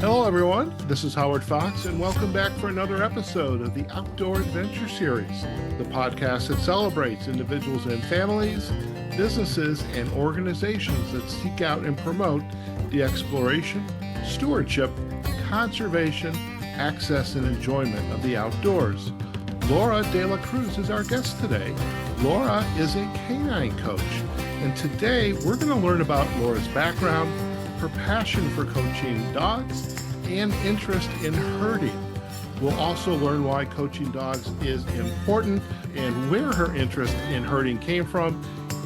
Hello, everyone. This is Howard Fox, and welcome back for another episode of the Outdoor Adventure Series, the podcast that celebrates individuals and families, businesses, and organizations that seek out and promote the exploration, stewardship, conservation, access, and enjoyment of the outdoors. Laura de la Cruz is our guest today. Laura is a canine coach, and today we're going to learn about Laura's background, her passion for coaching dogs, and interest in herding. We'll also learn why coaching dogs is important and where her interest in herding came from,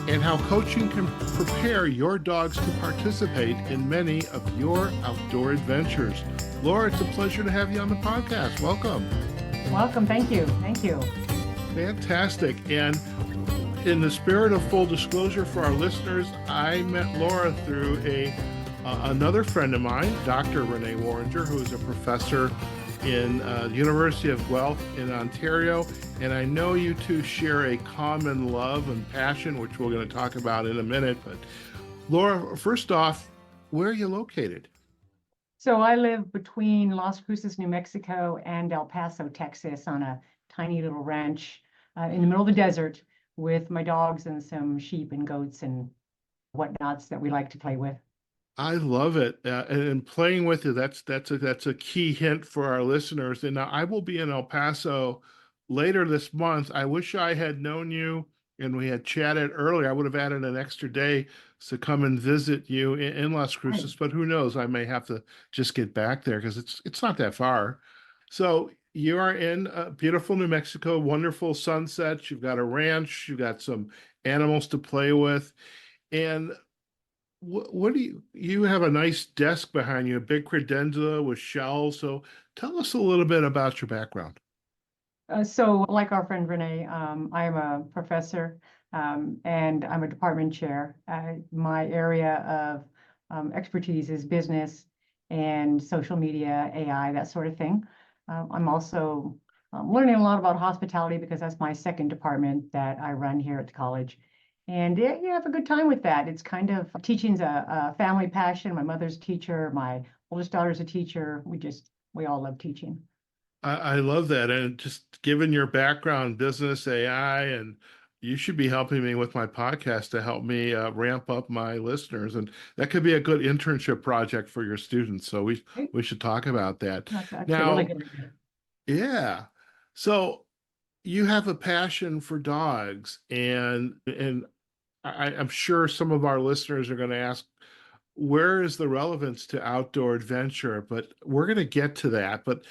and how coaching can prepare your dogs to participate in many of your outdoor adventures. Laura, it's a pleasure to have you on the podcast. Welcome. Welcome. Thank you. Thank you. Fantastic. And in the spirit of full disclosure for our listeners, I met Laura through another friend of mine, Dr. Renee Warringer, who is a professor in the University of Guelph in Ontario. And I know you two share a common love and passion, which we're going to talk about in a minute. But Laura, first off, where are you located? So I live between Las Cruces, New Mexico, and El Paso, Texas, on a tiny little ranch in the middle of the desert with my dogs and some sheep and goats and whatnots that we like to play with. I love it, and playing with you. That's a key hint for our listeners. And now I will be in El Paso later this month. I wish I had known you and we had chatted earlier. I would have added an extra day to come and visit you in Las Cruces. But who knows? I may have to just get back there because it's not that far. So you are in beautiful New Mexico, wonderful sunsets. You've got a ranch. You've got some animals to play with, and what do you have a nice desk behind you, a big credenza with shelves. So tell us a little bit about your background. So like our friend Renee, I am a professor and I'm a department chair. My area of expertise is business and social media, AI, that sort of thing. I'm also learning a lot about hospitality because that's my second department that I run here at the college. And yeah, you have a good time with that. It's kind of teaching's a family passion. My mother's a teacher. My oldest daughter's a teacher. We all love teaching. I love that. And just given your background, business, AI, and you should be helping me with my podcast to help me ramp up my listeners. And that could be a good internship project for your students. So we should talk about that. That's a really Now, good idea. yeah. So you have a passion for dogs, and I'm sure some of our listeners are going to ask, where is the relevance to outdoor adventure? But we're going to get to that. But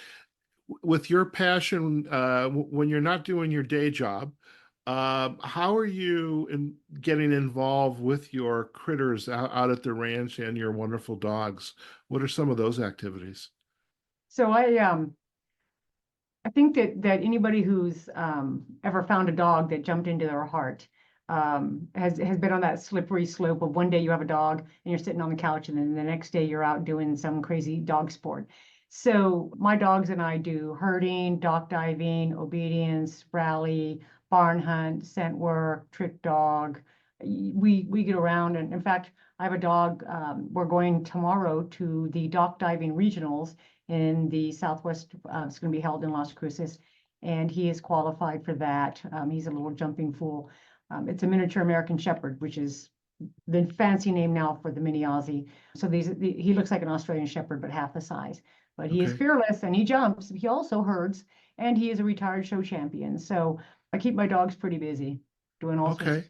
with your passion, when you're not doing your day job, how are you getting involved with your critters out at the ranch and your wonderful dogs? What are some of those activities? So I think that anybody who's ever found a dog that jumped into their heart has been on that slippery slope of one day you have a dog and you're sitting on the couch and then the next day you're out doing some crazy dog sport. So my dogs and I do herding, dock diving, obedience, rally, barn hunt, scent work, trick dog. We get around, and in fact, I have a dog. We're going tomorrow to the dock diving regionals in the Southwest. It's going to be held in Las Cruces, and he is qualified for that. He's a little jumping fool. It's a miniature American Shepherd, which is the fancy name now for the mini Aussie. So he looks like an Australian Shepherd, but half the size. But he is fearless and he jumps. He also herds, and he is a retired show champion. So I keep my dogs pretty busy doing all sorts.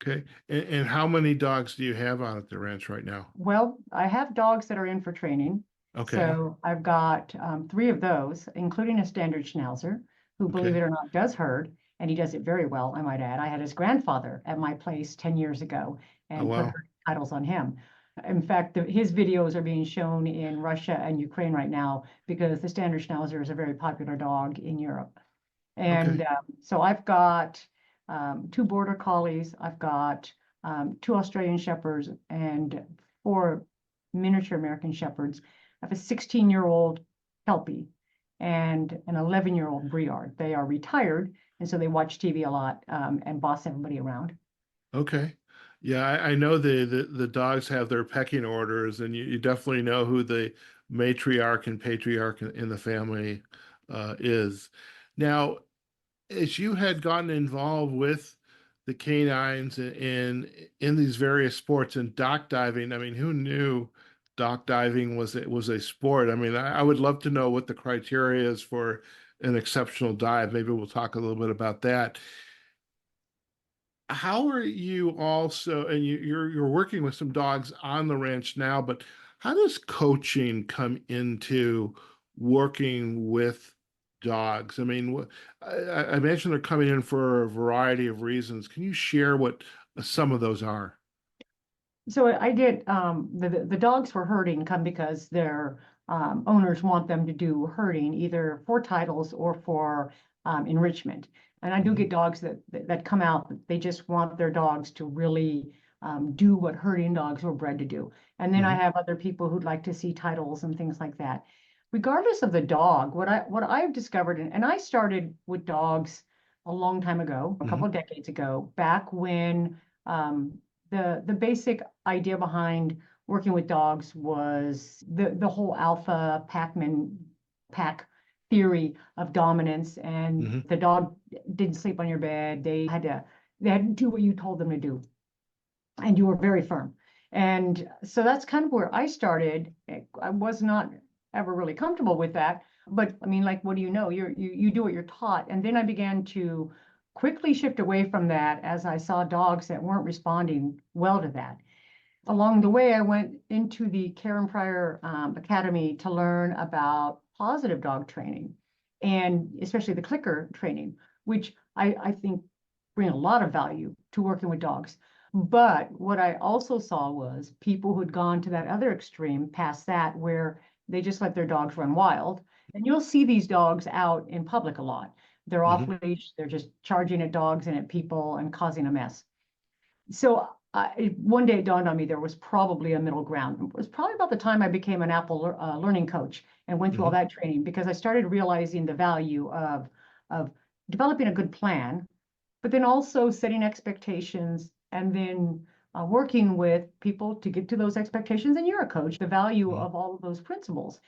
Okay. And how many dogs do you have on at the ranch right now? Well, I have dogs that are in for training. Okay. So I've got 3 of those, including a standard schnauzer, who, believe it or not, does herd, and he does it very well, I might add. I had his grandfather at my place 10 years ago and put herd titles on him. In fact, his videos are being shown in Russia and Ukraine right now because the standard schnauzer is a very popular dog in Europe. And so I've got 2 border collies, I've got 2 Australian shepherds, and 4 miniature American shepherds. I have a 16-year-old Kelpie and an 11-year-old Briard. They are retired, and so they watch TV a lot and boss everybody around. Okay. Yeah, I know the dogs have their pecking orders, and you definitely know who the matriarch and patriarch in the family is. Now, as you had gotten involved with the canines in these various sports and dock diving, I mean, who knew dock diving was a sport? I mean, I would love to know what the criteria is for an exceptional dive. Maybe we'll talk a little bit about that. How are you also, and you're working with some dogs on the ranch now, but how does coaching come into working with dogs? I mean, I imagine they're coming in for a variety of reasons. Can you share what some of those are? So I get the dogs for herding come because their owners want them to do herding either for titles or for enrichment. And I do Mhm. get dogs that come out. They just want their dogs to really do what herding dogs were bred to do. And then I Mhm. have other people who'd like to see titles and things like that. Regardless of the dog, what I've discovered, and I started with dogs a long time ago, a couple Mhm. of decades ago, back when the basic idea behind working with dogs was the whole alpha pack theory of dominance, and Mhm. the dog didn't sleep on your bed. They had to do what you told them to do, and you were very firm. And so that's kind of where I started. I was not ever really comfortable with that, but I mean, like, what do you know? You do what you're taught. And then I began to quickly shift away from that as I saw dogs that weren't responding well to that. Along the way, I went into the Karen Pryor Academy to learn about positive dog training, and especially the clicker training, which I think bring a lot of value to working with dogs. But what I also saw was people who'd gone to that other extreme past that, where they just let their dogs run wild. And you'll see these dogs out in public a lot. They're off Mhm. leash, they're just charging at dogs and at people and causing a mess. So one day it dawned on me there was probably a middle ground. It was probably about the time I became an Apple learning coach and went through all Mhm. that training, because I started realizing the value of developing a good plan, but then also setting expectations, and then working with people to get to those expectations. And you're a coach, the value Mhm. of all of those principles.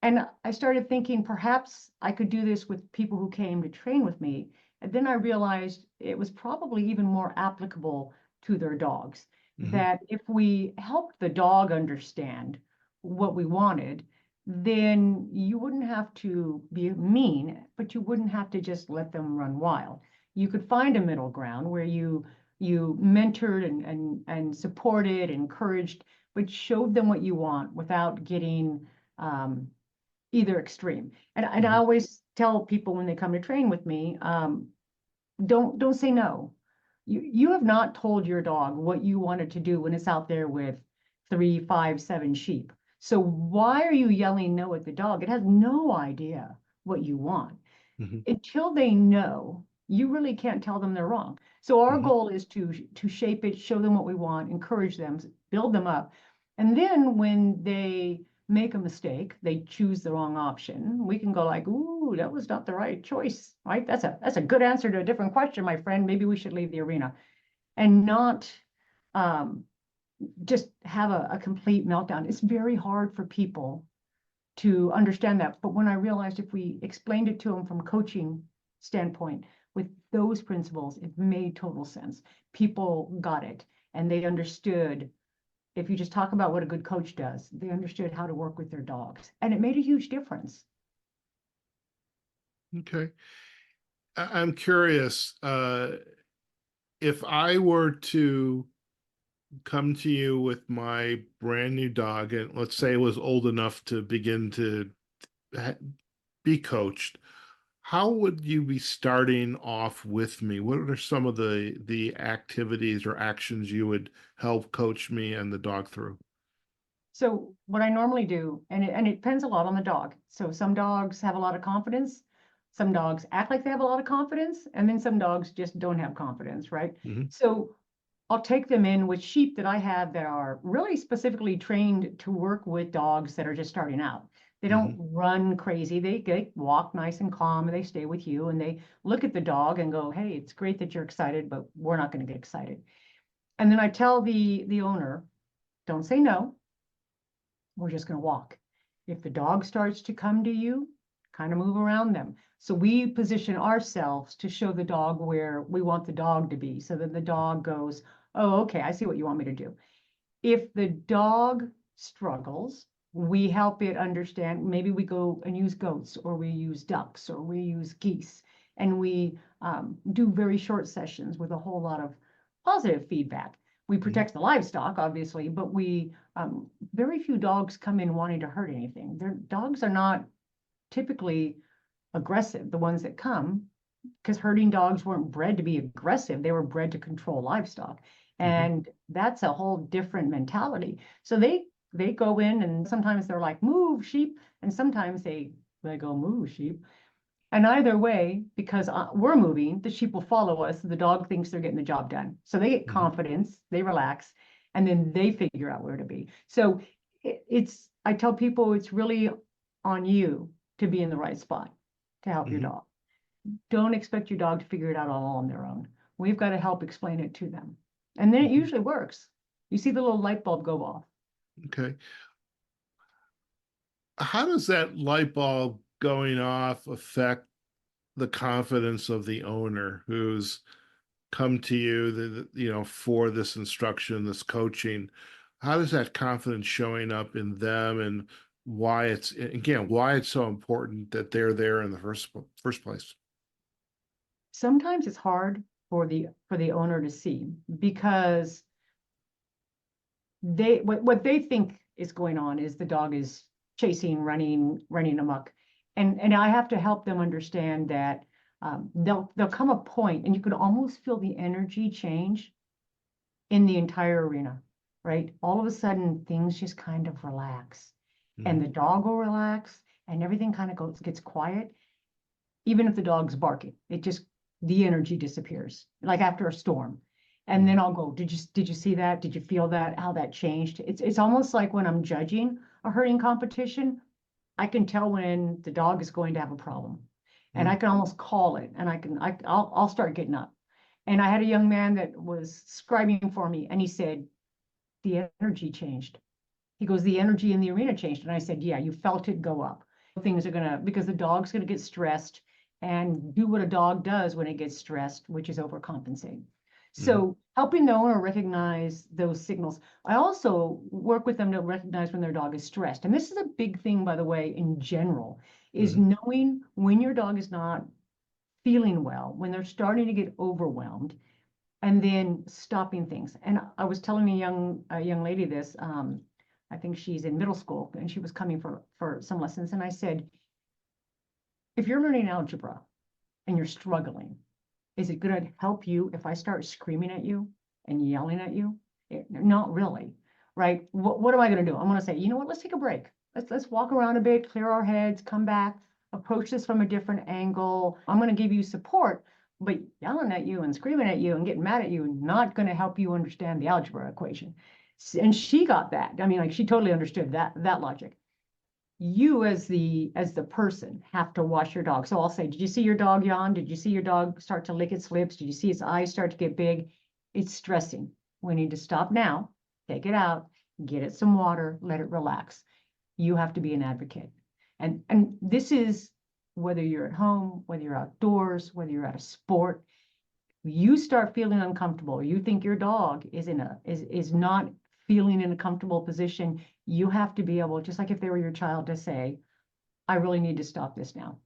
And I started thinking perhaps I could do this with people who came to train with me. And then I realized it was probably even more applicable to their dogs. Mhm. That if we helped the dog understand what we wanted, then you wouldn't have to be mean, but you wouldn't have to just let them run wild. You could find a middle ground where you mentored and supported, encouraged, but showed them what you want without getting um, either extreme. And I Mhm. always tell people when they come to train with me, don't say no. You have not told your dog what you wanted to do when it's out there with 3, 5, 7 sheep. So why are you yelling no at the dog? It has no idea what you want. Mhm. Until they know, you really can't tell them they're wrong. So our Mhm. goal is to shape it, show them what we want, encourage them, build them up. And then when they make a mistake, they choose the wrong option, we can go like, ooh, that was not the right choice, right? That's a good answer to a different question, my friend. Maybe we should leave the arena, and not um, just have a complete meltdown. It's very hard for people to understand that. But when I realized if we explained it to them from a coaching standpoint with those principles, it made total sense. People got it, and they understood. If you just talk about what a good coach does, they understood how to work with their dogs, and it made a huge difference. Okay. I'm curious, if I were to come to you with my brand new dog, and let's say it was old enough to begin to be coached, how would you be starting off with me? What are some of the activities or actions you would help coach me and the dog through? So what I normally do, and it depends a lot on the dog. So some dogs have a lot of confidence, some dogs act like they have a lot of confidence, and then some dogs just don't have confidence, right? Hmm. So I'll take them in with sheep that I have that are really specifically trained to work with dogs that are just starting out. They don't Hmm. run crazy. They walk nice and calm, and they stay with you, and they look at the dog and go, "Hey, it's great that you're excited, but we're not going to get excited." And then I tell the owner, "Don't say no. We're just going to walk." If the dog starts to come to you, kind of move around them. So we position ourselves to show the dog where we want the dog to be, so that the dog goes, oh, okay, I see what you want me to do. If the dog struggles, we help it understand. Maybe we go and use goats, or we use ducks, or we use geese, and we do very short sessions with a whole lot of positive feedback. We protect the livestock, obviously, but we very few dogs come in wanting to hurt anything. Their dogs are not typically aggressive, the ones that come, because herding dogs weren't bred to be aggressive. They were bred to control livestock. And that's a whole different mentality. So they go in, and sometimes they're like, move sheep, and sometimes they go, move sheep. And either way, because we're moving, the sheep will follow us. The dog thinks they're getting the job done. So they get confidence, they relax, and then they figure out where to be. So I tell people it's really on you to be in the right spot to help your dog. Don't expect your dog to figure it out all on their own. We've got to help explain it to them. And then it usually works. You see the little light bulb go off. Okay. How does that light bulb going off affect the confidence of the owner who's come to you, for this instruction, this coaching? How does that confidence showing up in them, and why it's so important that they're there in the first place? Sometimes it's hard for the owner to see, because what they think is going on is the dog is chasing, running amok. And I have to help them understand that there'll come a point, and you can almost feel the energy change in the entire arena, right? All of a sudden, things just kind of relax, and the dog will relax, and everything kind of gets quiet. Even if the dog's barking, the energy disappears, like after a storm. And then I'll go, did you see that? Did you feel that? How that changed? It's almost like when I'm judging a herding competition, I can tell when the dog is going to have a problem, and I can almost call it, and I'll start getting up. And I had a young man that was scribing for me, and he said, the energy changed. He goes, the energy in the arena changed. And I said, yeah, you felt it go up. Things are because the dog's gonna get stressed and do what a dog does when it gets stressed, which is overcompensate. So helping the owner recognize those signals. I also work with them to recognize when their dog is stressed. And this is a big thing, by the way, in general, is knowing when your dog is not feeling well, when they're starting to get overwhelmed, and then stopping things. And I was telling a young lady this, I think she's in middle school, and she was coming for some lessons. And I said, if you're learning algebra and you're struggling, is it going to help you if I start screaming at you and yelling at you? Not really, right? What am I going to do? I'm going to say, you know what? Let's take a break. Let's walk around a bit, clear our heads, come back, approach this from a different angle. I'm going to give you support, but yelling at you and screaming at you and getting mad at you not going to help you understand the algebra equation. And she got that. I mean, like, she totally understood that logic. You as the person have to watch your dog. So I'll say, did you see your dog yawn? Did you see your dog start to lick its lips? Did you see its eyes start to get big? It's stressing. We need to stop now, take it out, get it some water, let it relax. You have to be an advocate. And this is whether you're at home, whether you're outdoors, whether you're at a sport. You start feeling uncomfortable, you think your dog is not feeling in a comfortable position, you have to be able, just like if they were your child, to say, I really need to stop this now.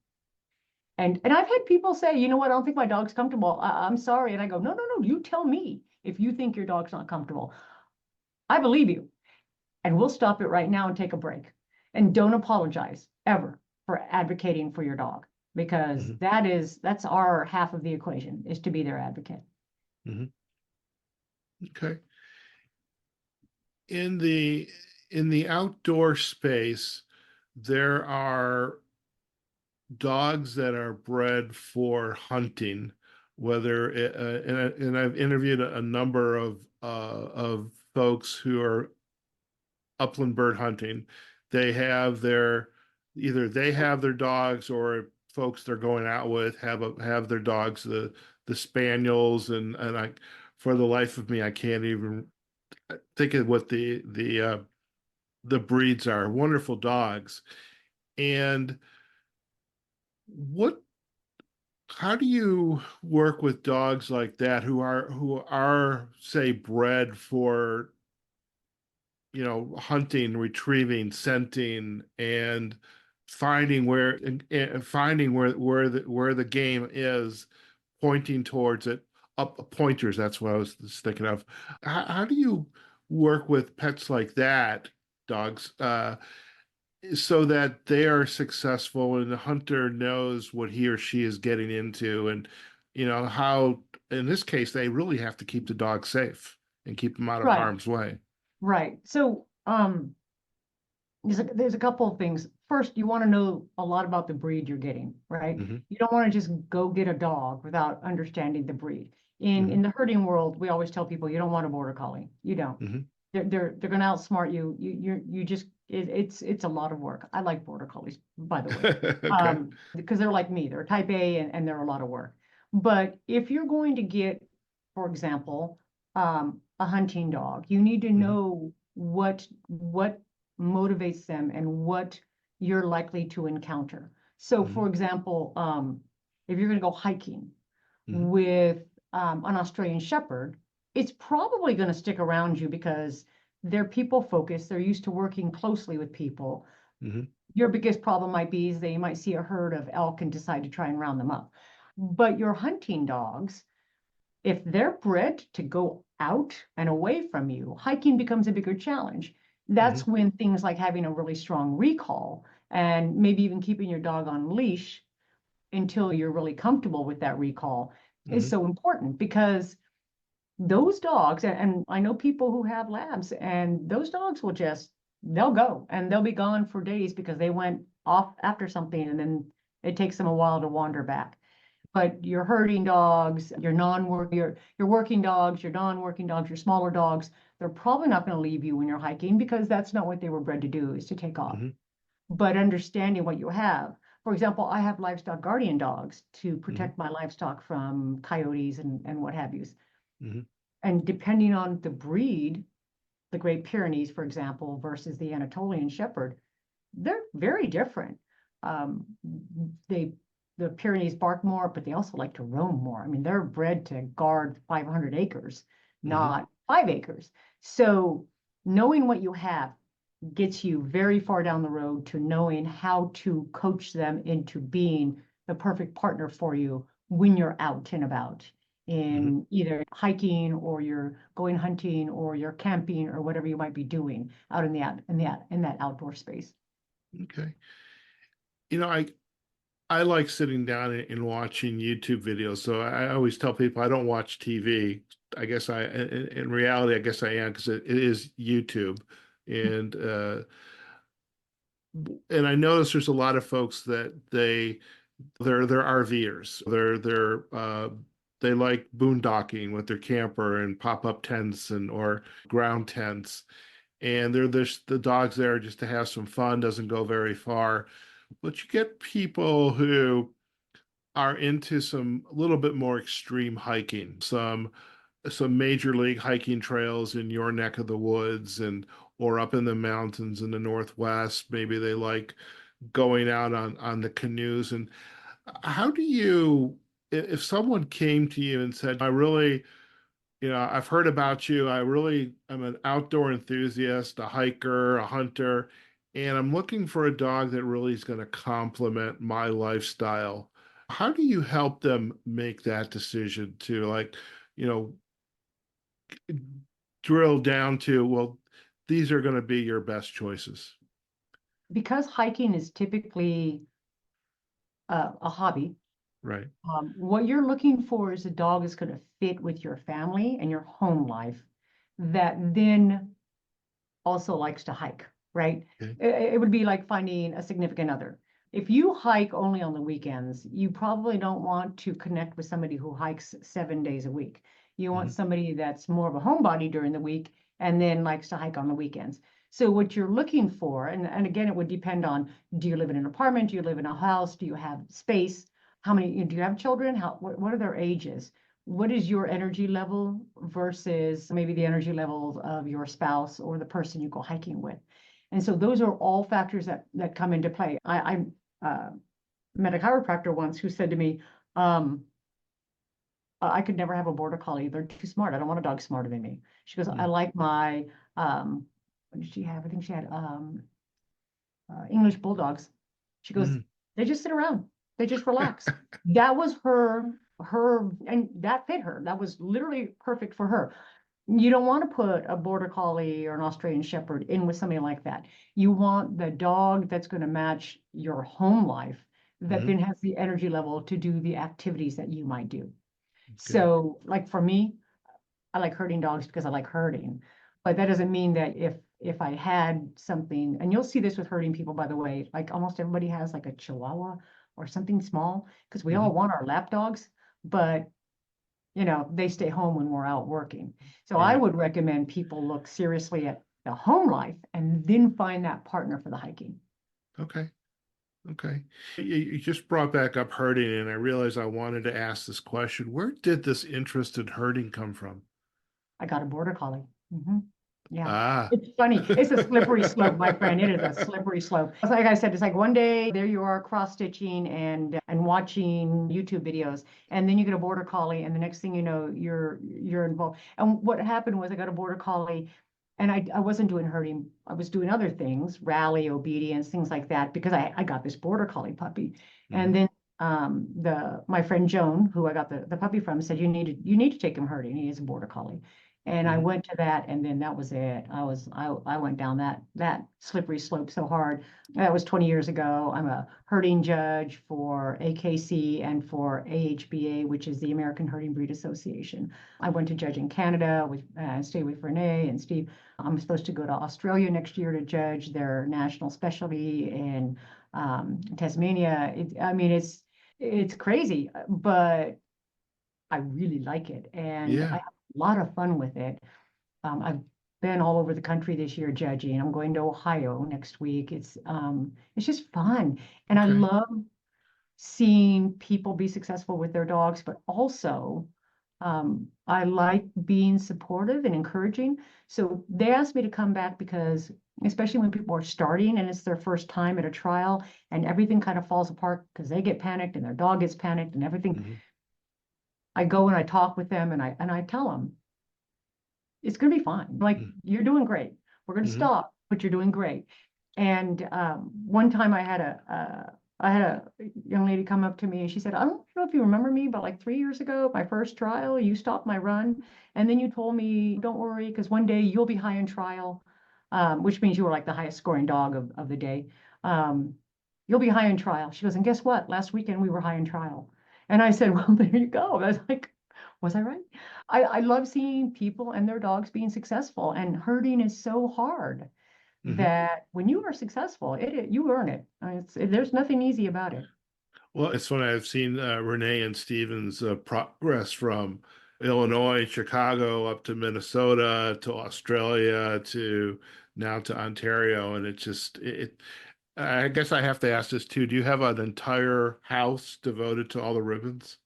And I've had people say, you know what, I don't think my dog's comfortable. I'm sorry. And I go, no, you tell me if you think your dog's not comfortable. I believe you. And we'll stop it right now and take a break. And don't apologize ever for advocating for your dog, because that's our half of the equation, is to be their advocate. Okay. In the outdoor space, there are dogs that are bred for hunting, and I've interviewed a number of folks who are upland bird hunting. Either they have their dogs, or folks they're going out with have their dogs, the spaniels, and for the life of me, I can't even think of what the the breeds are wonderful dogs. And what how do you work with dogs like that who are say bred for, hunting, retrieving, scenting, and finding where the game is, pointing towards it, up pointers, that's what I was thinking of. How do you work with pets like that, dogs, so that they are successful and the hunter knows what he or she is getting into, and how in this case they really have to keep the dog safe and keep them out of Right, harm's way. right. So, there's a couple of things. First, you want to know a lot about the breed you're getting, right? Hmm. You don't want to just go get a dog without understanding the breed. In Hmm. in the herding world, we always tell people you don't want a border collie. You don't. Hmm. They're going to outsmart you. You just it's a lot of work. I like border collies, by the way, Okay. because they're like me. They're type A and they're a lot of work. But if you're going to get, for example, a hunting dog, you need to Hmm. know what motivates them and what you're likely to encounter. So, Hmm. for example, if you're going to go hiking Hmm. with an Australian Shepherd, it's probably going to stick around you because they're people focused. They're used to working closely with people. Hmm. Your biggest problem might be is they might see a herd of elk and decide to try and round them up. But your hunting dogs, if they're bred to go out and away from you, hiking becomes a bigger challenge. Hmm. That's when things like having a really strong recall and maybe even keeping your dog on leash until you're really comfortable with that recall is Hmm. so important because those dogs, and I know people who have labs, and those dogs will they'll go and they'll be gone for days because they went off after something and then it takes them a while to wander back. But your herding dogs, your working dogs, your non-working dogs, your smaller dogs, they're probably not going to leave you when you're hiking because that's not what they were bred to do, is to take off. Hmm. But understanding what you have. For example, I have livestock guardian dogs to Hmm. protect my livestock from coyotes and what have you. Hmm. And depending on the breed, the Great Pyrenees, for example, versus the Anatolian Shepherd, they're very different. Um, they the Pyrenees bark more, but they also like to roam more. I mean, they're bred to guard 500 acres, Hmm. not 5 acres. So knowing what you have gets you very far down the road to knowing how to coach them into being the perfect partner for you when you're out and about Hmm. in either hiking or you're going hunting or you're camping or whatever you might be doing out in that outdoor space. Okay. I like sitting down and watching YouTube videos. So I always tell people I don't watch TV. I guess in reality, I guess I am because it is YouTube. And and I notice there's a lot of folks that they're RVers. They like boondocking with their camper and pop-up tents and or ground tents. And there's the dogs there just to have some fun, doesn't go very far. But you get people who are into some a little bit more extreme hiking, some major league hiking trails in your neck of the woods and or up in the mountains in the Northwest. Maybe they like going out on the canoes. And how do you, if someone came to you and said, I really, I've heard about you. I'm an outdoor enthusiast, a hiker, a hunter, and I'm looking for a dog that really is going to complement my lifestyle. How do you help them make that decision to you know, drill down to, well, these are going to be your best choices, Because hiking is typically a hobby, right? what you're looking for is a dog that's going to fit with your family and your home life that then also likes to hike, right? Okay. It would be like finding a significant other. If you hike only on the weekends, you probably don't want to connect with somebody who hikes 7 days a week. You want Hmm. somebody that's more of a homebody during the week and then likes to hike on the weekends. So what you're looking for, and again, it would depend on, do you live in an apartment? Do you live in a house? Do you have space? How many, do you have children? What are their ages? What is your energy level versus maybe the energy levels of your spouse or the person you go hiking with? And so those are all factors that come into play. I met a chiropractor once who said to me, um, I could never have a border collie. They're too smart. I don't want a dog smarter than me. She goes, I Mm. like my, what did she have? I think she had English bulldogs. She goes, Mm. they just sit around. They just relax. That was and that fit her. That was literally perfect for her. You don't want to put a border collie or an Australian shepherd in with something like that. You want the dog that's going to match your home life, that Mm. then has the energy level to do the activities that you might do. Okay. So, like for me, I like herding dogs because I like herding. But that doesn't mean that if I had something, and you'll see this with herding people, by the way, like almost everybody has like a Chihuahua or something small, because we all Mm. want our lap dogs, but they stay home when we're out working. So I Right. would recommend people look seriously at the home life and then find that partner for the hiking. Okay. Okay. You just brought back up herding, and I realized I wanted to ask this question. Where did this interest in herding come from? I got a border collie. Hmm. Yeah. Ah. It's funny. It's a slippery slope, my friend. It is a slippery slope. It's like I said, it's like one day there you are cross stitching and watching YouTube videos, and then you get a border collie, and the next thing you know, you're involved. And what happened was I got a border collie, and I wasn't doing herding. I was doing other things, rally, obedience, things like that, because I got this border collie puppy. And Mhm. then the my friend Joan, who I got the puppy from, said you need to take him herding. He is a border collie. And I Mhm. went to that, and then that was it. I went down that slippery slope so hard. That was 20 years ago. I'm a herding judge for AKC and for AHBA, which is the American Herding Breed Association. I went to judge in Canada with stayed with Renee and Steve. I'm supposed to go to Australia next year to judge their national specialty in Tasmania. I mean, it's crazy, but I really like it, and I Yeah. have a lot of fun with it. I've been all over the country this year judging. I'm going to Ohio next week. It's just fun, and I Okay. love seeing people be successful with their dogs, but also I like being supportive and encouraging. So they asked me to come back because, especially when people are starting and it's their first time at a trial and everything kind of falls apart because they get panicked and their dog gets panicked and everything. Mhm. I go and I talk with them and I tell them it's going to be fine. Like, you're doing great. We're going to Mhm. stop, but you're doing great. And one time I had a young lady come up to me and she said, I don't know if you remember me, but like 3 years ago, my first trial, you stopped my run. And then you told me, don't worry, because one day you'll be high in trial, which means you were like the highest scoring dog of the day. Um, you'll be high in trial. She goes, and guess what? Last weekend we were high in trial. And I said, well, there you go. I was like, was I right? I love seeing people and their dogs being successful, and herding is so hard Mhm. that when you are successful, you earn it. There's nothing easy about it. Well, it's funny. I've seen Renee and Steven's progress from Illinois, Chicago, up to Minnesota, to Australia, to now to Ontario, and I guess I have to ask this too. Do you have an entire house devoted to all the ribbons?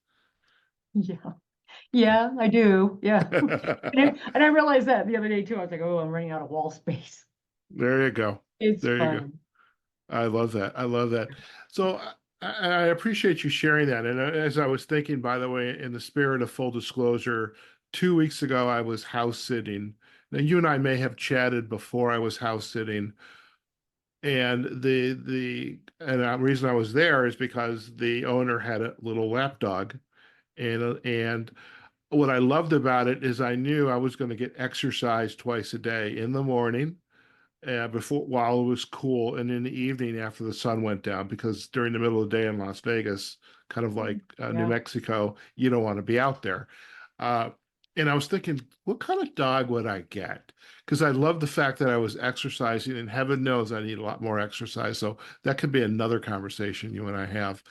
Yeah, yeah, I do. Yeah, and I realized that the other day too. I was like, oh, I'm running out of wall space. There you go. It's There you go. fun. I love that. I love that. So I appreciate you sharing that. And as I was thinking, by the way, in the spirit of full disclosure, 2 weeks ago I was house sitting. Now you and I may have chatted before I was house sitting, and the reason I was there is because the owner had a little lap dog, and what I loved about it is I knew I was going to get exercise twice a day in the morning before while it was cool, and in the evening after the sun went down, because during the middle of the day in Las Vegas, kind of like New Yeah. Mexico, you don't want to be out there. Uh, and I was thinking, what kind of dog would I get? Because I love the fact that I was exercising, and heaven knows I need a lot more exercise. So that could be another conversation you and I have.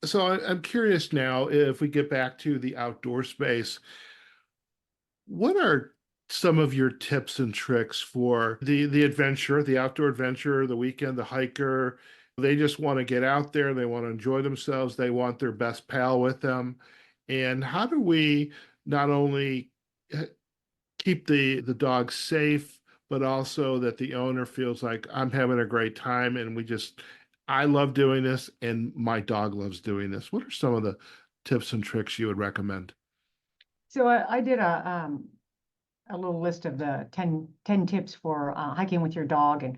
So I'm curious now if we get back to the outdoor space. What are some of your tips and tricks for the adventurer, the outdoor adventurer, the weekend, the hiker? They just want to get out there, they want to enjoy themselves, they want their best pal with them. And how do we not only keep the dog safe, but also that the owner feels like I'm having a great time and I love doing this and my dog loves doing this. What are some of the tips and tricks you would recommend? So I did a little list of the ten tips for hiking with your dog, and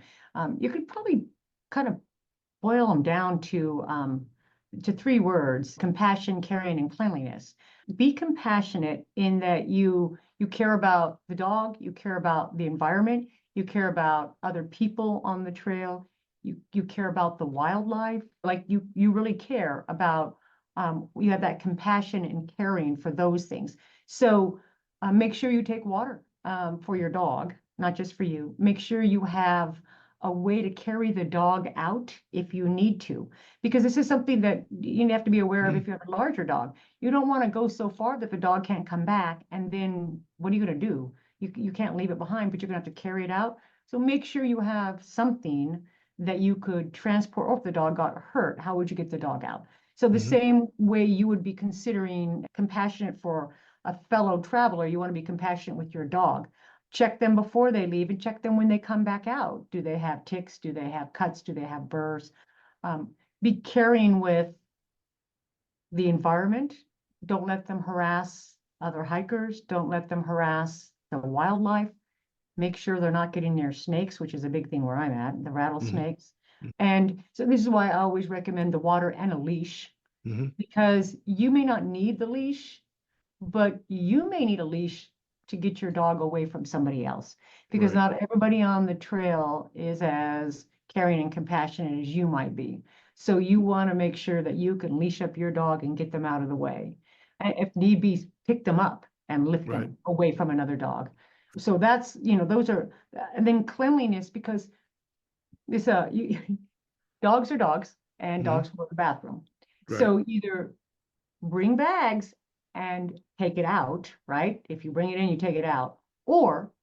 you could probably kind of boil them down to three words: compassion, caring, and cleanliness. Be compassionate in that you care about the dog, you care about the environment, you care about other people on the trail, you care about the wildlife. Like you really care about you have that compassion and caring for those things. So make sure you take water for your dog, not just for you. Make sure you have a way to carry the dog out if you need to, because this is something that you have to be aware of if you have a larger dog. You don't want to go so far that the dog can't come back, and then what are you going to do? You can't leave it behind, but you're going to have to carry it out. So make sure you have something that you could transport, or if the dog got hurt, how would you get the dog out? So the Hmm. same way you would be considering compassionate for a fellow traveler, you want to be compassionate with your dog. Check them before they leave and check them when they come back out. Do they have ticks? Do they have cuts? Do they have burrs? Um, be caring with the environment. Don't let them harass other hikers. Don't let them harass the wildlife. Make sure they're not getting near snakes, which is a big thing where I'm at, the Hmm. rattlesnakes. And so this is why I always recommend the water and a leash, Hmm. because you may not need the leash, but you may need a leash to get your dog away from somebody else, because Right. not everybody on the trail is as caring and compassionate as you might be. So you want to make sure that you can leash up your dog and get them out of the way. And if need be, pick them up and lift Right. them away from another dog. So that's, those are, and then cleanliness, because it's dogs are dogs and Hmm. dogs go to the bathroom. Right. So either bring bags and take it out, right? If you bring it in, you take it out, or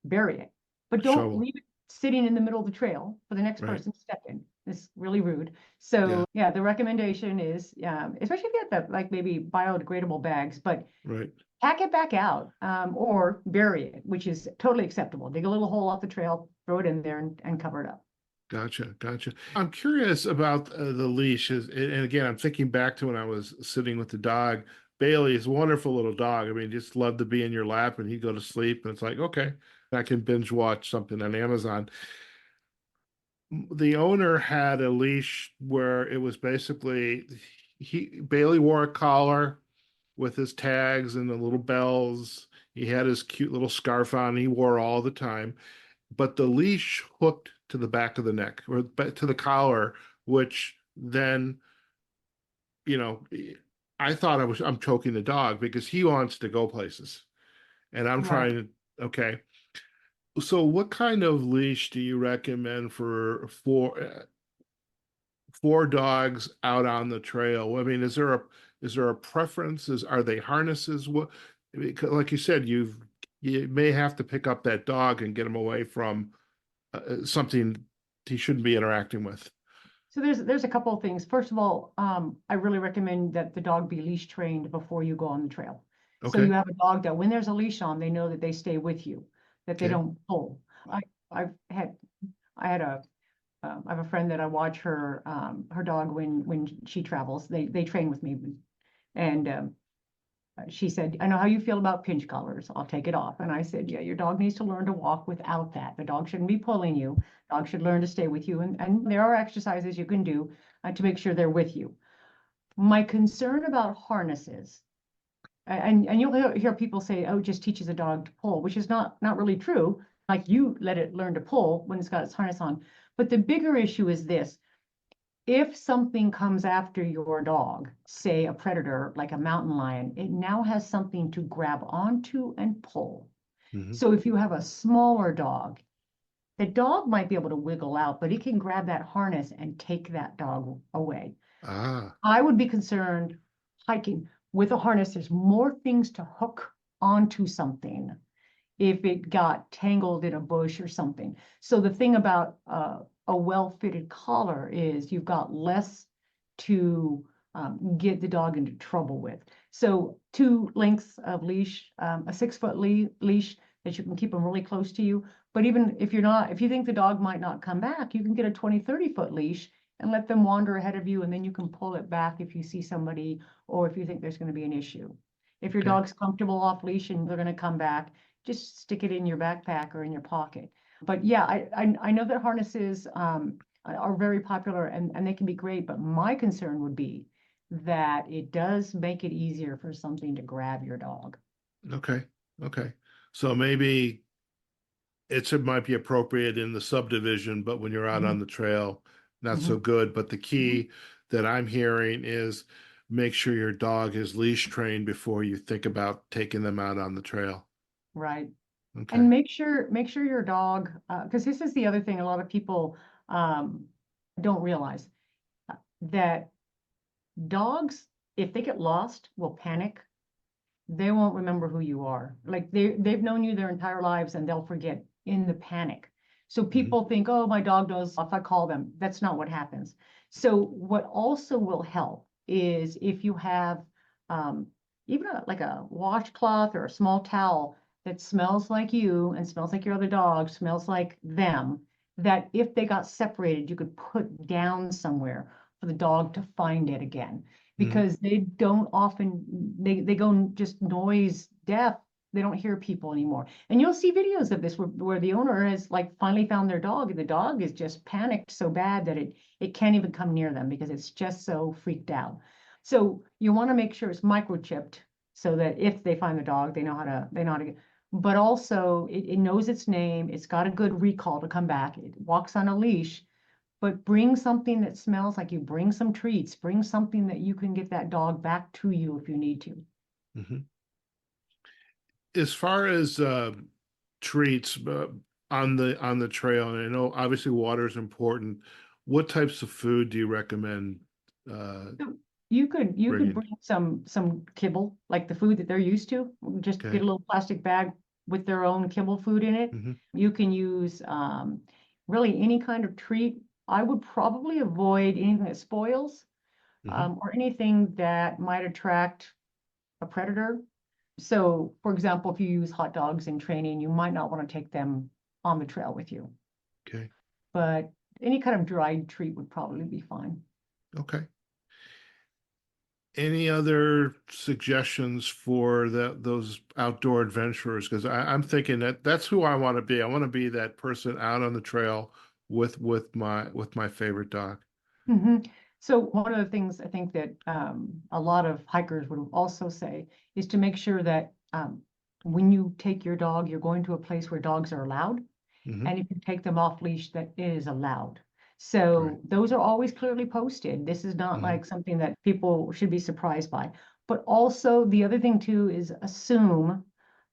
bury it. But don't Shovel. leave it sitting in the middle of the trail for the next Right. person to step in. It's really rude. Yeah. So yeah, the recommendation is, especially if you have the like maybe biodegradable bags, but Right. pack it back out, or bury it, which is totally acceptable. Dig a little hole off the trail, throw it in there and cover it up. Gotcha, gotcha. I'm curious about the leash. And again, I'm thinking back to when I was sitting with the dog. Bailey is a wonderful little dog. I mean, just love to be in your lap and he'd go to sleep. And it's like, okay, I can binge watch something on Amazon. The owner had a leash where it was basically Bailey wore a collar with his tags and the little bells. He had his cute little scarf on, he wore all the time, but the leash hooked to the back of the neck or to the collar, which then, you know, I thought I'm choking the dog because he wants to go places and I'm Right. trying to, okay. So what kind of leash do you recommend for dogs out on the trail? I mean, is there a preference? Are they harnesses? What, because like you said, you may have to pick up that dog and get him away from something he shouldn't be interacting with. So there's a couple of things. First of all, I really recommend that the dog be leash trained before you go on the trail. So Okay. you have a dog that when there's a leash on, they know that they stay with you, that they Okay. don't pull. I I've had I had a I have a friend that I watch her dog when she travels. They train with me, and she said, I know how you feel about pinch collars. I'll take it off. And I said, yeah, your dog needs to learn to walk without that. The dog shouldn't be pulling you. Dog should learn to stay with you. And there are exercises you can do to make sure they're with you. My concern about harnesses, and you'll hear people say, oh, it just teaches a dog to pull, which is not really true. Like you let it learn to pull when it's got its harness on. But the bigger issue is this: if something comes after your dog, say a predator like a mountain lion, it now has something to grab onto and pull. Hmm. So if you have a smaller dog, the dog might be able to wiggle out, but it can grab that harness and take that dog away. Ah. I would be concerned hiking with a harness. There's more things to hook onto something if it got tangled in a bush or something. So the thing about a well-fitted collar is you've got less to get the dog into trouble with. So two lengths of leash, a 6-foot leash that you can keep them really close to you. But even if if you think the dog might not come back, you can get a 20, 30-foot leash and let them wander ahead of you, and then you can pull it back if you see somebody or if you think there's going to be an issue. If your Okay. dog's comfortable off leash and they're going to come back, just stick it in your backpack or in your pocket. But yeah, I know that harnesses are very popular and they can be great, but my concern would be that it does make it easier for something to grab your dog. Okay. Okay. So maybe it might be appropriate in the subdivision, but when you're out on Mhm, the trail, not so mhm, good. But the mhm. key that I'm hearing is make sure your dog is leash trained before you think about taking them out on the trail. Right. Okay. And make sure your dog, because this is the other thing a lot of people um, don't realize that dogs, if they get lost, will panic. They won't remember who you are. Like they've known you their entire lives and they'll forget in the panic. So Hmm. people think, oh, my dog knows if I call them. That's not what happens. So what also will help is if you have um, even like a washcloth or a small towel that smells like you and smells like your other dog, smells like them, that if they got separated, you could put down somewhere for the dog to find it again Hmm. because they don't often they go just noise deaf. They don't hear people anymore. And you'll see videos of this where the owner has like finally found their dog and the dog is just panicked so bad that it can't even come near them because it's just so freaked out. So you want to make sure it's microchipped so that if they find the dog, they know how to get, but also it knows its name, it's got a good recall to come back, it walks on a leash, but bring something that smells like you, bring some treats, bring something that you can get that dog back to you if you need to. Hmm. As far as treats on the trail, and I know obviously water is important. What types of food do you recommend So you could bringing? bring some kibble, like the food that they're used to. Just get Okay. a little plastic bag with their own kibble food in it. Hmm. You can use really any kind of treat. I would probably avoid anything that spoils Hmm. or anything that might attract a predator. So, for example, if you use hot dogs in training, you might not want to take them on the trail with you, Okay. but any kind of dried treat would probably be fine. Okay. Any other suggestions for those outdoor adventurers? Because I'm thinking that that's who I want to be. I want to be that person out on the trail with my favorite dog. Mhm. So one of the things I think that a lot of hikers would also say is to make sure that when you take your dog, you're going to a place where dogs are allowed. Hmm. And if you take them off leash, that it is allowed. Right. So those are always clearly posted. This is not Hmm. like something that people should be surprised by. But also the other thing too is assume,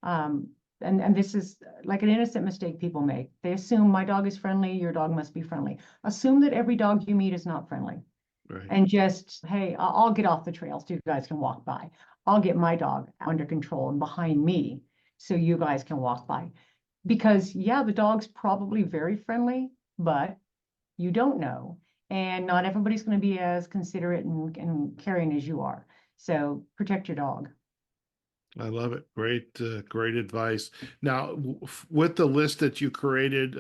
um, and this is like an innocent mistake people make. They assume my dog is friendly, your dog must be friendly. Assume that every dog you meet is not friendly Right. and just, hey, I'll get off the trail so you guys can walk by. I'll get my dog under control and behind me so you guys can walk by. Because, yeah, the dog's probably very friendly, but you don't know. And not everybody's going to be as considerate and caring as you are. So protect your dog. I love it. Great advice. Now, with the list that you created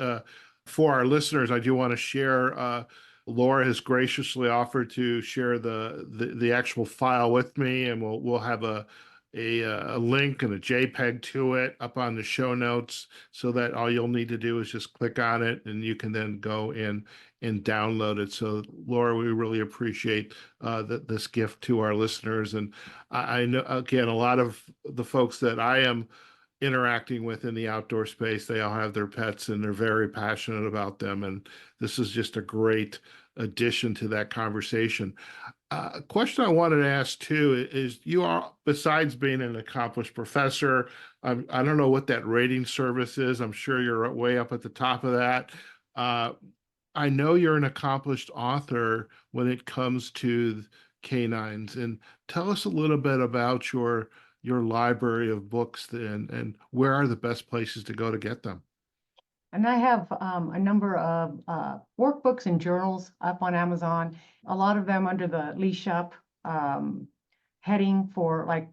for our listeners, I do want to share. Laura has graciously offered to share the actual file with me, and we'll have a link and a JPEG to it up on the show notes, so that all you'll need to do is just click on it, and you can then go in and download it. So, Laura, we really appreciate this gift to our listeners, and I know, again, a lot of the folks that I am interacting with in the outdoor space, they all have their pets and they're very passionate about them. And this is just a great addition to that conversation. A question I wanted to ask too is you are, besides being an accomplished professor, I don't know what that rating service is. I'm sure you're way up at the top of that. Uh, I know you're an accomplished author when it comes to canines, and tell us a little bit about your library of books and where are the best places to go to get them. And I have a number of workbooks and journals up on Amazon, a lot of them under the Leash Up um, heading for like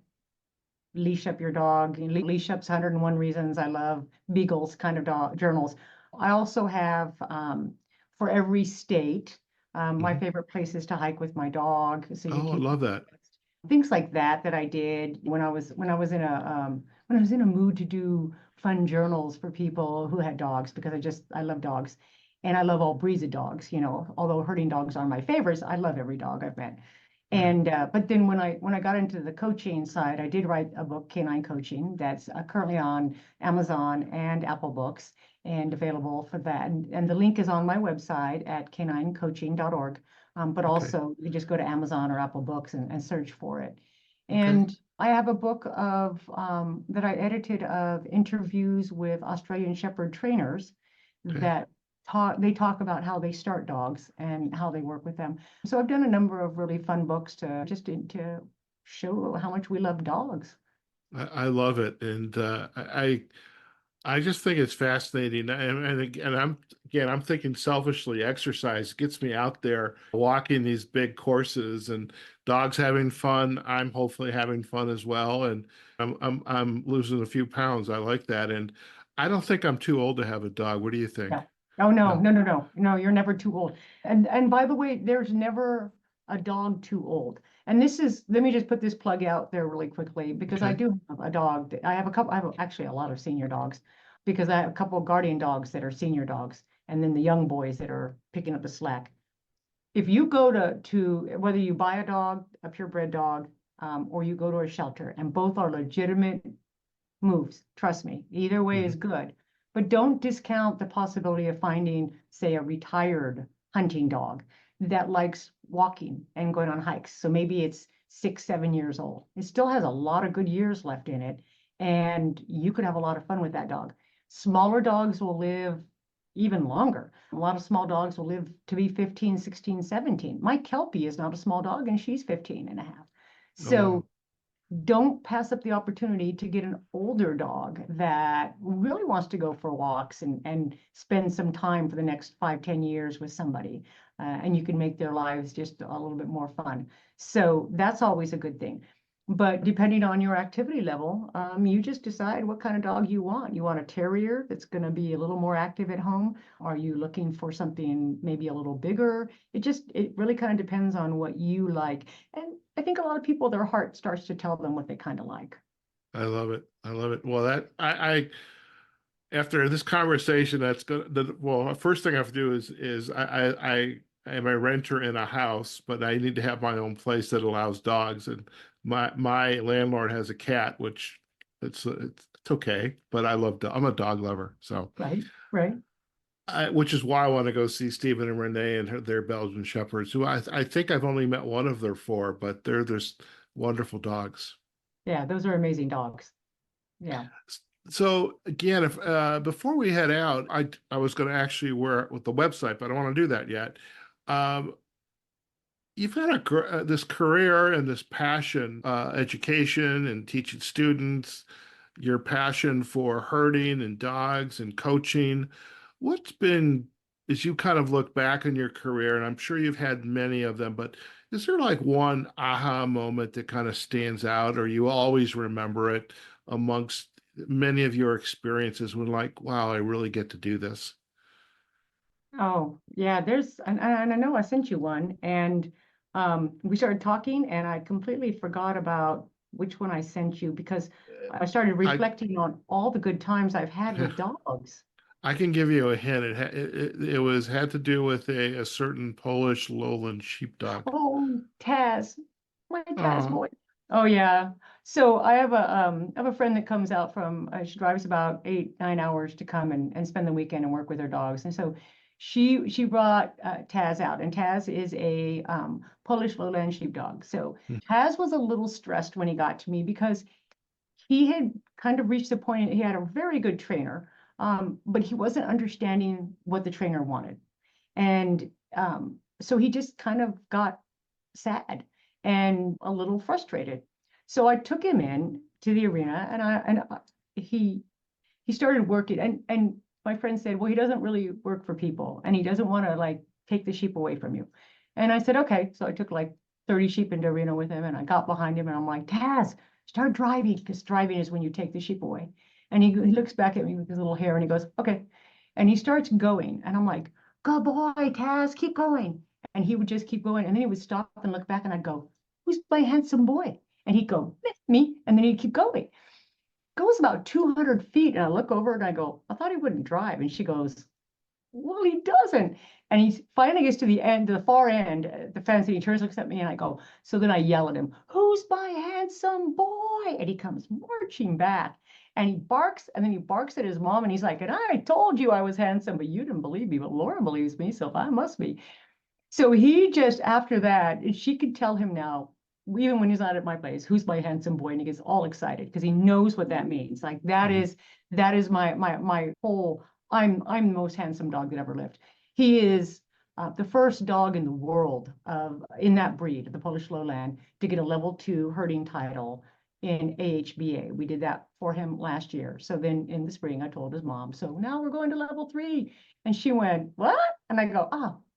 leash up your dog. Leash up's 101 reasons I love beagles kind of dog journals. I also have for every state, my Mhm. favorite places to hike with my dog. So you Oh, I can love that. things like that I did when I was in a mood to do fun journals for people who had dogs because I love dogs and I love all breeds of dogs, although herding dogs are my favorites, I love every dog I've met. Right. And but then when I got into the coaching side, I did write a book, Canine Coaching, that's currently on Amazon and Apple Books and available for that. And the link is on my website at caninecoaching.org. But Okay. also you just go to Amazon or Apple Books and search for it. Okay. And I have a book of that I edited of interviews with Australian Shepherd trainers Okay. that talk about how they start dogs and how they work with them. So I've done a number of really fun books to show how much we love dogs. I love it. And I just think it's fascinating. And I'm thinking selfishly, exercise gets me out there walking these big courses and dogs having fun. I'm hopefully having fun as well. And I'm losing a few pounds. I like that. And I don't think I'm too old to have a dog. What do you think? Yeah. Oh no, No. no, no, no, no, you're never too old. And by the way, there's never a dog too old. And let me just put this plug out there really quickly because I Okay. do have a dog. I have actually a lot of senior dogs because I have a couple of guardian dogs that are senior dogs, and then the young boys that are picking up the slack. If you go to whether you buy a dog, a purebred dog, or you go to a shelter, and both are legitimate moves. Trust me, either way Hmm. is good. But don't discount the possibility of finding, say, a retired hunting dog that likes walking and going on hikes. So maybe it's 6, 7 years old. It still has a lot of good years left in it, and you could have a lot of fun with that dog. Smaller dogs will live even longer. A lot of small dogs will live to be 15, 16, 17. My Kelpie is not a small dog, and she's 15 and a half. Oh, wow. So don't pass up the opportunity to get an older dog that really wants to go for walks and spend some time for the next 5, 10 years with somebody. And you can make their lives just a little bit more fun. So that's always a good thing. But depending on your activity level, you just decide what kind of dog you want. You want a terrier that's going to be a little more active at home? Are you looking for something maybe a little bigger? It really kind of depends on what you like. And I think a lot of people, their heart starts to tell them what they kind of like. I love it. I love it. Well, after this conversation, first thing I have to do is I am a renter in a house, but I need to have my own place that allows dogs. And my landlord has a cat, which it's okay, but I'm a dog lover, so Right, right. which is why I want to go see Stephen and Renee and their Belgian shepherds, who I think I've only met one of their four, but they're just wonderful dogs. Yeah, those are amazing dogs. Yeah. So again, if before we head out, I was going to actually wear it with the website, but I don't want to do that yet. Um, you've had this career and this passion, education and teaching students, your passion for herding and dogs and coaching. What's been, as you kind of look back in your career, and I'm sure you've had many of them, but is there like one aha moment that kind of stands out, or you always remember it amongst many of your experiences when, like, wow, I really get to do this? Oh, yeah, and I know I sent you one, and we started talking, and I completely forgot about which one I sent you because I started I reflecting on all the good times I've had with dogs. I can give you a hint. It had to do with a certain Polish lowland sheepdog. Oh, Taz, my Taz Oh, boy. Oh yeah. So I have a friend that comes out from she drives about 8, 9 hours to come and spend the weekend and work with her dogs. And so she brought Taz out, and Taz is a Polish lowland sheepdog. So Taz was a little stressed when he got to me because he had kind of reached the point he had a very good trainer, but he wasn't understanding what the trainer wanted. And so he just kind of got sad and a little frustrated. So I took him in to the arena he started working and my friend said, well, he doesn't really work for people and he doesn't want to like take the sheep away from you. And I said, okay. So I took like 30 sheep into arena with him and I got behind him and I'm like, Taz, start driving, because driving is when you take the sheep away. And he looks back at me with his little hair and he goes, okay. And he starts going. And I'm like, good boy, Taz, keep going. And he would just keep going. And then he would stop and look back and I'd go, who's my handsome boy? And he'd go, me. And then he'd keep going. Goes about 200 feet. And I look over and I go, I thought he wouldn't drive. And she goes, well, he doesn't. And he finally gets to the end, to the far end, the fence, and he turns, looks at me, and I go, so then I yell at him, who's my handsome boy? And he comes marching back and he barks, and then he barks at his mom, and he's like, and I told you I was handsome, but you didn't believe me, but Laura believes me, so I must be. So he just, after that, she could tell him now, even when he's not at my place, who's my handsome boy, and he gets all excited because he knows what that means. Like that is my whole, I'm the most handsome dog that ever lived. He is the first dog in the world in that breed, the Polish Lowland, to get a level 2 herding title in AHBA. We did that for him last year. So then in the spring, I told his mom, so now we're going to level 3. And she went, what? And I go,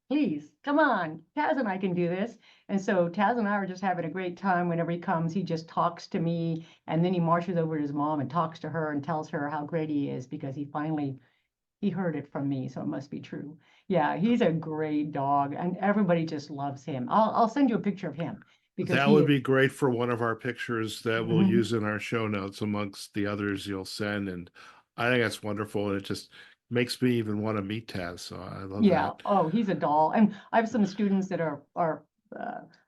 please, come on, Taz and I can do this. And so Taz and I are just having a great time. Whenever he comes, he just talks to me, and then he marches over to his mom and talks to her and tells her how great he is because he heard it from me, so it must be true. Yeah, he's a great dog, and everybody just loves him. I'll send you a picture of him because That would be great for one of our pictures that we'll Mhm. use in our show notes amongst the others you'll send. And I think that's wonderful. And it just makes me even want to meet Taz. So I love Yeah. that. Oh, he's a doll. And I have some students that are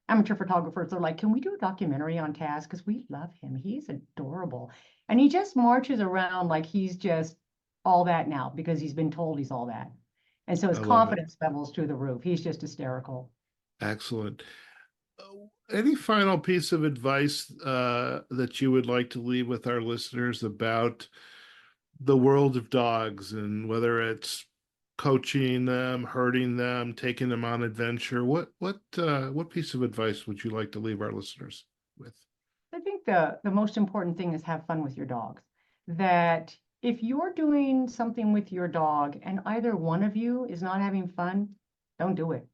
amateur photographers. They're like, can we do a documentary on Taz? Because we love him. He's adorable. And he just marches around like he's just all that now because he's been told he's all that. And so his I love it. confidence levels through the roof. He's just hysterical. Excellent. Any final piece of advice that you would like to leave with our listeners about the world of dogs, and whether it's coaching them, herding them, taking them on adventure? What piece of advice would you like to leave our listeners with? I think the most important thing is have fun with your dog. That if you're doing something with your dog and either one of you is not having fun, don't do it.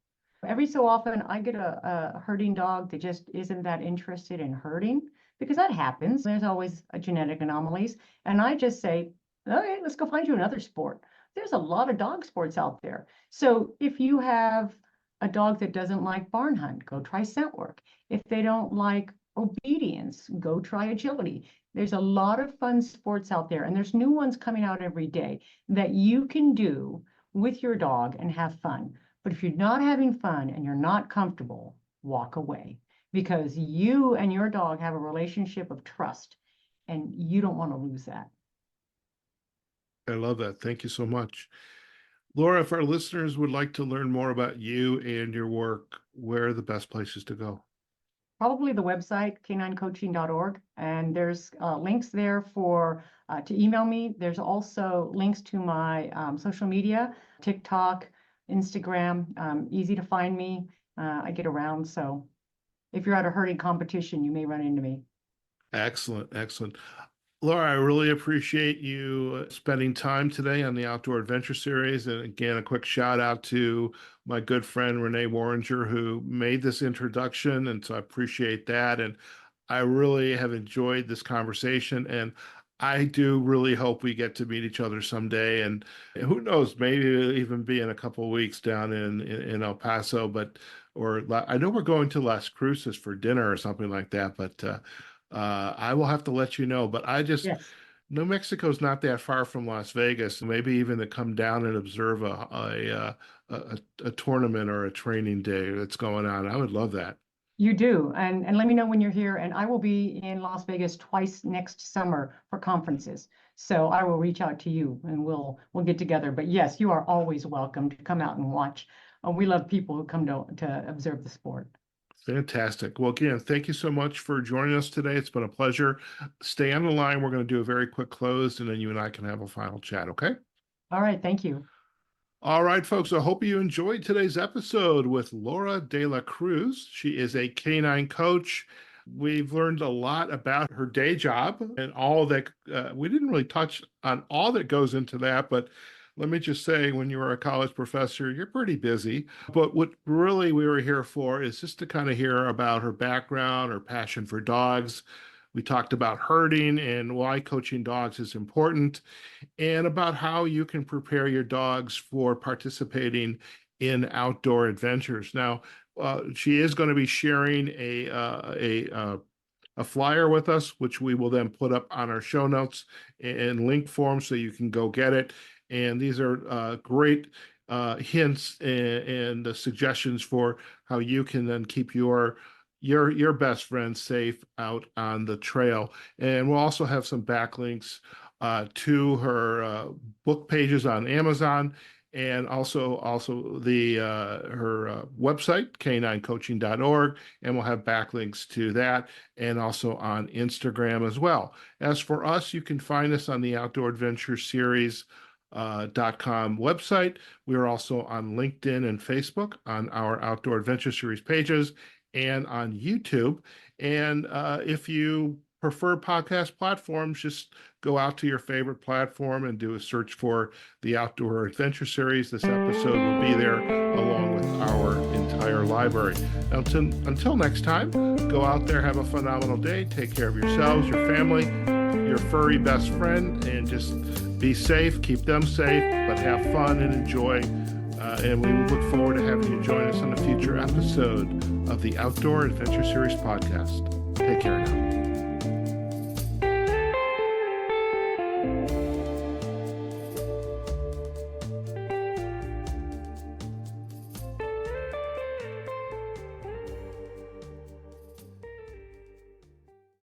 Every so often, I get a herding dog that just isn't that interested in herding because that happens. There's always a genetic anomalies. And I just say, okay, let's go find you another sport. There's a lot of dog sports out there. So if you have a dog that doesn't like barn hunt, go try scent work. If they don't like obedience, go try agility. There's a lot of fun sports out there, and there's new ones coming out every day that you can do with your dog and have fun. But if you're not having fun and you're not comfortable, walk away because you and your dog have a relationship of trust and you don't want to lose that. I love that. Thank you so much. Laura, if our listeners would like to learn more about you and your work, where are the best places to go? Probably the website caninecoaching.org, and there's links there for to email me. There's also links to my social media, TikTok, Instagram, easy to find me. I get around, so if you're at a herding competition, you may run into me. Excellent, excellent. Laura, I really appreciate you spending time today on the Outdoor Adventure Series. And again, a quick shout out to my good friend Renee Warringer, who made this introduction. And so I appreciate that. And I really have enjoyed this conversation. And I do really hope we get to meet each other someday. And who knows, maybe it'll even be in a couple of weeks down in El Paso. But or I know we're going to Las Cruces for dinner or something like that. But I will have to let you know. But Yes. New Mexico's not that far from Las Vegas. Maybe even to come down and observe a tournament or a training day that's going on. I would love that. You do. And let me know when you're here. And I will be in Las Vegas twice next summer for conferences. So I will reach out to you and we'll get together. But yes, you are always welcome to come out and watch. We love people who come to observe the sport. Fantastic. Well, again, thank you so much for joining us today. It's been a pleasure. Stay on the line. We're going to do a very quick close, and then you and I can have a final chat, okay? All right. Thank you. All right, folks. I hope you enjoyed today's episode with Laura de la Cruz. She is a canine coach. We've learned a lot about her day job and all that. We didn't really touch on all that goes into that, but let me just say, when you're a college professor, you're pretty busy. But what really we were here for is just to kind of hear about her background, her passion for dogs, We talked about herding and why coaching dogs is important, and about how you can prepare your dogs for participating in outdoor adventures. Now, she is going to be sharing a flyer with us, which we will then put up on our show notes in link form so you can go get it. And these are great hints and suggestions for how you can then keep your best friend safe out on the trail. And we'll also have some backlinks to her book pages on Amazon, and also the her website, caninecoaching.org, and we'll have backlinks to that, and also on Instagram as well. As for us, you can find us on the Outdoor Adventure Series .com website. We are also on LinkedIn and Facebook on our Outdoor Adventure Series pages, and on YouTube. And if you prefer podcast platforms, just go out to your favorite platform and do a search for the Outdoor Adventure Series. This episode will be there along with our entire library. Now, until next time, go out there, have a phenomenal day, take care of yourselves, your family, your furry best friend, and just be safe, keep them safe, but have fun and enjoy. And we look forward to having you join us on a future episode of the Outdoor Adventure Series podcast. Take care now.